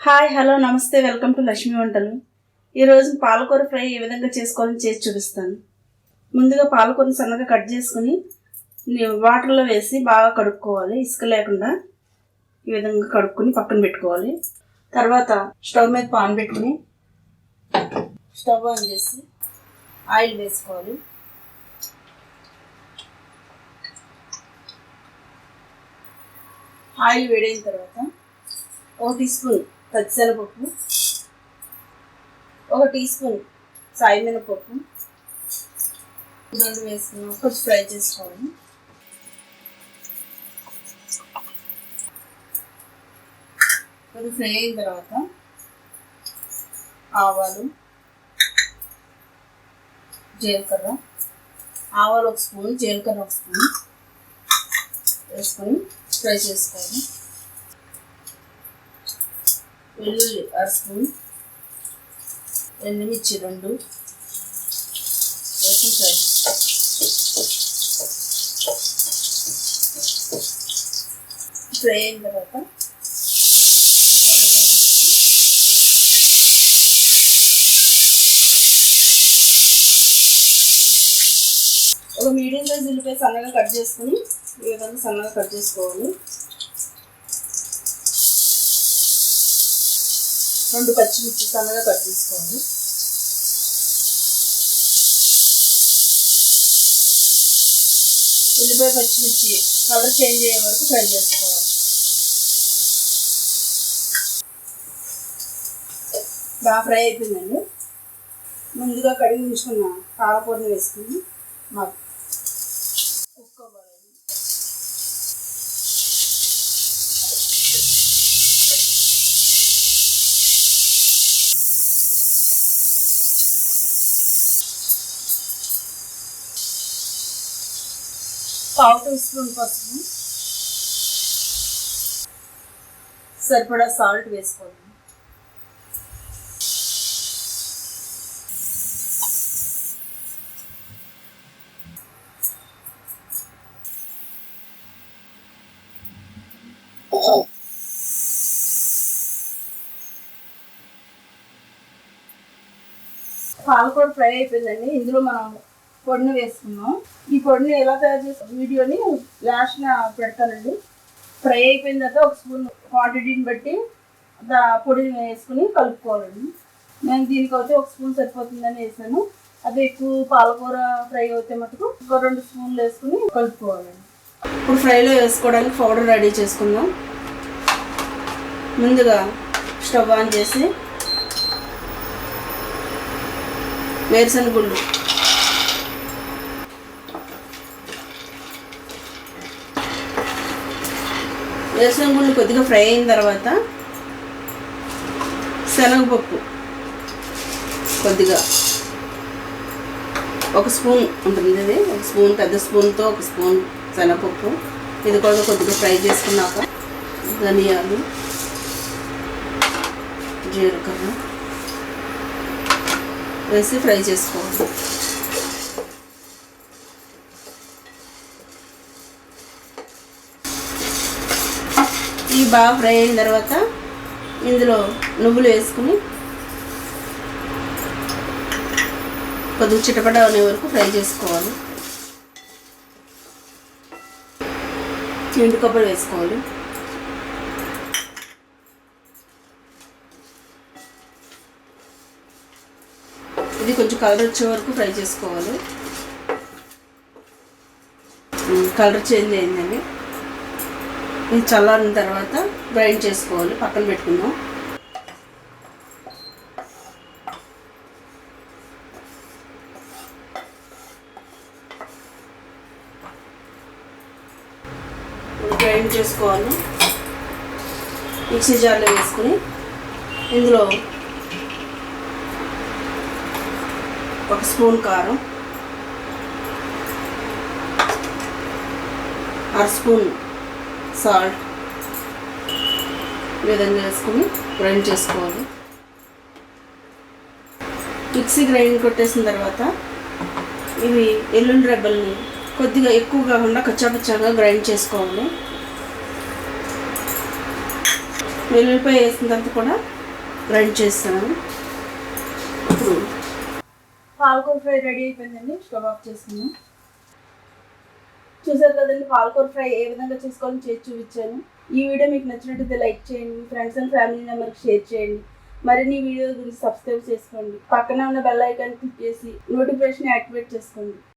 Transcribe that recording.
Hi hello నమస్తే welcome to Lakshmi వంటలు. ఈరోజు పాలకూర ఫ్రై ఏ విధంగా చేసుకోవాలని చేసి చూపిస్తాను. ముందుగా పాలకూరని సన్నగా కట్ చేసుకుని వాటర్లో వేసి బాగా కడుక్కోవాలి. ఇసుక లేకుండా ఈ విధంగా కడుక్కుని పక్కన పెట్టుకోవాలి. తర్వాత స్టవ్ మీద పాన్ పెట్టుకుని స్టవ్ ఆన్ చేసి ఆయిల్ వేసుకోవాలి. ఆయిల్ వేడైన తర్వాత 1 టీ స్పూన్ పచ్చిశనగపప్పు, 1 టీ స్పూన్ సాయి మినపప్పు రెండు వేసుకున్నాం. కొంచెం ఫ్రై చేసుకోవాలి. కొంచెం ఫ్రై అయిన తర్వాత ఆవాలు, జీలకర్ర, ఆవాలు 1 స్పూన్, జీలకర్ర 1 స్పూన్ వేసుకొని ఫ్రై చేసుకోవాలి. వెల్లుల్లి 1 స్పూన్, ఎండుమిర్చి 2 వేసుకుని ఫ్రై. ఫ్రై అయిన తర్వాత ఒక మీడియం సైజ్ ఉల్లిపాయ సన్నగా కట్ చేసుకుని ఈ విధంగా సన్నగా కట్ చేసుకోవాలి. 2 పచ్చిమిర్చి సన్నగా కట్ చేసుకోవాలి. ఉల్లిపాయ పచ్చిమిర్చి కలర్ చేంజ్ అయ్యే వరకు ఫ్రై చేసుకోవాలి. బాగా ఫ్రై అయిపోయిందండి. ముందుగా కడిగి ఉంచుకున్న పాలకూరని వేసుకుని పావు టీ స్పూన్ పసుపు, సరిపడా సాల్ట్ వేసుకోవాలి. పాలకూర ఫ్రై అయిపోయిందండి. ఇందులో మనం పొడిని వేసుకున్నాం. ఈ పొడిని ఎలా తయారు చేసే వీడియోని లాస్ట్న పెడతానండి. ఫ్రై అయిపోయిన తర్వాత 1 స్పూన్ క్వాంటిటీని బట్టి పొడిని వేసుకుని కలుపుకోవాలండి. నేను దీనికైతే 1 స్పూన్ సరిపోతుందని వేసాను. అదే ఎక్కువ పాలకూర ఫ్రై అయితే మటుకు 2 స్పూన్లు వేసుకుని కలుపుకోవాలండి. ఇప్పుడు ఫ్రైలో వేసుకోవడానికి పౌడర్ రెడీ చేసుకుందాం. ముందుగా స్టవ్ ఆన్ చేసి వేరుశనగ గుళ్ళు కొద్దిగా ఫ్రై అయిన తర్వాత శనగపప్పు కొద్దిగా 1 స్పూన్ ఉంటుంది. ఇది 1 స్పూన్, పెద్ద స్పూన్తో 1 స్పూన్ శనగపప్పు. ఇది కూడా కొద్దిగా ఫ్రై చేసుకున్నాక ధనియాలు, జీలకర్ర వేసి ఫ్రై చేసుకోవాలి. ఈ బాగా ఫ్రై అయిన తర్వాత ఇందులో నువ్వులు వేసుకుని కొద్దిగా చిటపట అనే వరకు ఫ్రై చేసుకోవాలి. ఎండు కొబ్బరి వేసుకోవాలి. ఇది కొంచెం కలర్ వచ్చే వరకు ఫ్రై చేసుకోవాలి. కలర్ చేంజ్ అయిందండి. ఇది చల్లారిన తర్వాత గ్రైండ్ చేసుకోవాలి. పక్కన పెట్టుకుందాం. గ్రైండ్ చేసుకోవాలి. మిక్సీ జార్లో వేసుకుని ఇందులో 1 స్పూన్ కారం, 1/2 స్పూన్ సాల్ట్ ఈ విధంగా వేసుకుని గ్రైండ్ చేసుకోవాలి. మిక్సీ గ్రైండ్ కొట్టేసిన తర్వాత ఇవి ఎల్లుల్లి రెబ్బల్ని కొద్దిగా ఎక్కువ కాకుండా కచ్చాపచ్చాగా గ్రైండ్ చేసుకోవాలి. వెల్లుల్లిపాయ వేసిన తర్వాత కూడా గ్రైండ్ చేస్తాను. ఇప్పుడు పాలకూర ఫ్రై రెడీ అయిపోయిందండి. స్టవ్ ఆఫ్ చేసుకున్నాం. చూసారు కదండి, పాలకూర ఫ్రై ఏ విధంగా చేసుకోవాలని చేసి చూపించాను. ఈ వీడియో మీకు నచ్చినట్టయితే లైక్ చేయండి, మీ ఫ్రెండ్స్ అండ్ ఫ్యామిలీ మెంబర్కి షేర్ చేయండి. మరిన్ని వీడియో గురించి సబ్స్క్రైబ్ చేసుకోండి. పక్కనే ఉన్న బెల్ ఐకాన్ క్లిక్ చేసి నోటిఫికేషన్ యాక్టివేట్ చేసుకోండి.